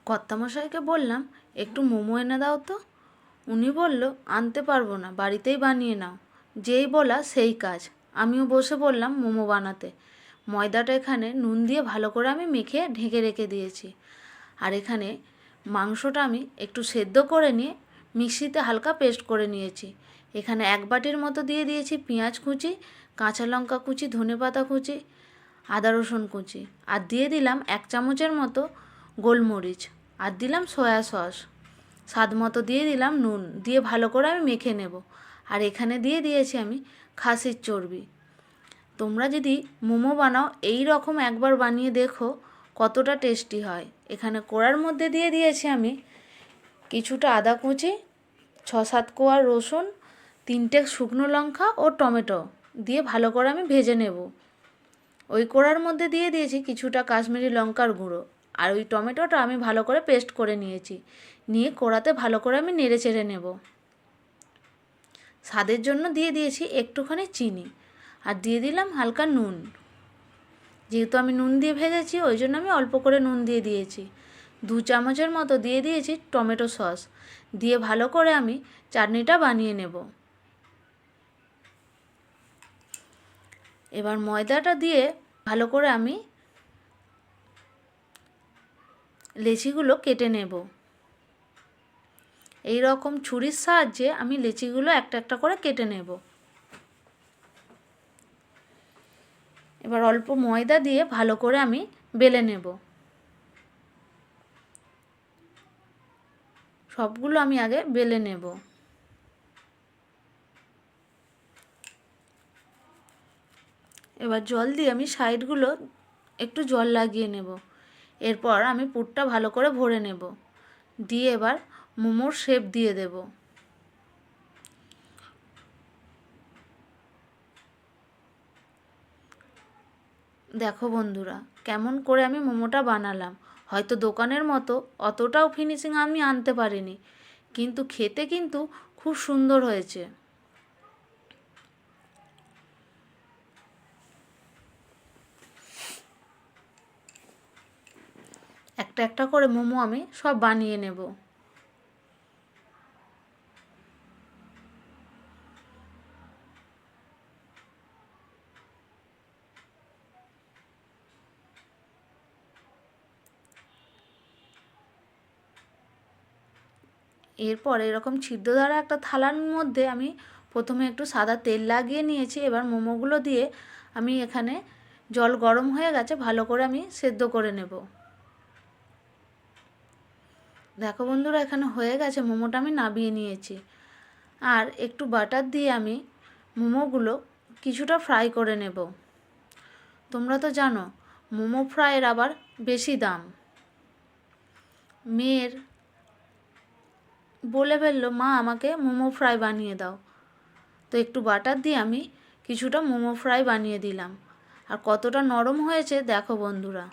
কর্তামশাইকে বললাম একটু মোমো এনে দাও তো। উনি বলল আনতে পারবো না, বাড়িতেই বানিয়ে নাও। যেই বলা সেই কাজ, আমিও বসে পড়লাম মোমো বানাতে। ময়দাটা এখানে নুন দিয়ে ভালো করে আমি মেখে ঢেকে রেখে দিয়েছি। আর এখানে মাংসটা আমি একটু সেদ্ধ করে নিয়ে মিক্সিতে হালকা পেস্ট করে নিয়েছি। এখানে 1 বাটির মতো দিয়ে দিয়েছি পেঁয়াজ কুচি, কাঁচা লঙ্কা কুচি, ধনেপাতা কুচি, আদা রসুন কুচি, আর দিয়ে দিলাম 1 চামচের মতো গোলমরিচ, আর দিলাম সয়া সস, স্বাদ মতো দিয়ে দিলাম নুন, দিয়ে ভালো করে আমি মেখে নেব। আর এখানে দিয়ে দিয়েছি আমি খাসির চর্বি। তোমরা যদি মোমো বানাও এই রকম একবার বানিয়ে দেখো কতটা টেস্টি হয়। এখানে কড়ার মধ্যে দিয়ে দিয়েছি আমি কিছুটা আদা কুচি, 6-7 কোয়া রসুন, 3টে শুকনো লঙ্কা ও টমেটো দিয়ে ভালো করে আমি ভেজে নেব। ওই কড়ার মধ্যে দিয়ে দিয়েছি কিছুটা কাশ্মীরি লঙ্কার গুঁড়ো, আর ওই টমেটোটা আমি ভালো করে পেস্ট করে নিয়েছি। নিয়ে কড়াতে ভালো করে আমি নেড়ে চেড়ে নেব। স্বাদের জন্য দিয়ে দিয়েছি একটুখানি চিনি, আর দিয়ে দিলাম হালকা নুন। যেহেতু আমি নুন দিয়ে ভেজেছি ওই জন্য আমি অল্প করে নুন দিয়ে দিয়েছি। 2 চামচের মতো দিয়ে দিয়েছি টমেটো সস, দিয়ে ভালো করে আমি চাটনিটা বানিয়ে নেব। এবার ময়দাটা দিয়ে ভালো করে আমি লেচিগুলো কেটে নেব। এই রকম ছুরির সাহায্যে আমি লেচিগুলো একটা একটা করে কেটে নেব। এবার অল্প ময়দা দিয়ে ভালো করে আমি বেলে নেব। সবগুলো আমি আগে বেলে নেব। এবার জল দিয়ে আমি সাইডগুলো একটু জল লাগিয়ে নেব। এরপর আমি পুরটা ভালো করে ভরে নেব, দিয়ে এবার মোমোর শেপ দিয়ে দেব। দেখো বন্ধুরা কেমন করে আমি মোমোটা বানালাম। হয়তো দোকানের মতো অতটাও ফিনিশিং আমি আনতে পারিনি, কিন্তু খেতে কিন্তু খুব সুন্দর হয়েছে। একটা একটা করে মোমো আমি সব বানিয়ে নেব। এরপর এরকম ছিদ্রধারা একটা থালার মধ্যে আমি প্রথমে একটু সাদা তেল লাগিয়ে নিয়েছি। এবার মোমোগুলো দিয়ে আমি এখানে জল গরম হয়ে গেছে, ভালো করে আমি সেদ্ধ করে নেব। দেখো বন্ধুরা এখানে হয়ে গেছে, মোমোটা আমি নামিয়ে নিয়েছি। আর একটু বাটার দিয়ে আমি মোমোগুলো কিছুটা ফ্রাই করে নেব। তোমরা তো জানো মোমো ফ্রাইয়ের আবার বেশি দাম। মেয়ের বলে ফেললো মা আমাকে মোমো ফ্রাই বানিয়ে দাও, তো একটু বাটার দিয়ে আমি কিছুটা মোমো ফ্রাই বানিয়ে দিলাম। আর কতটা নরম হয়েছে দেখো বন্ধুরা।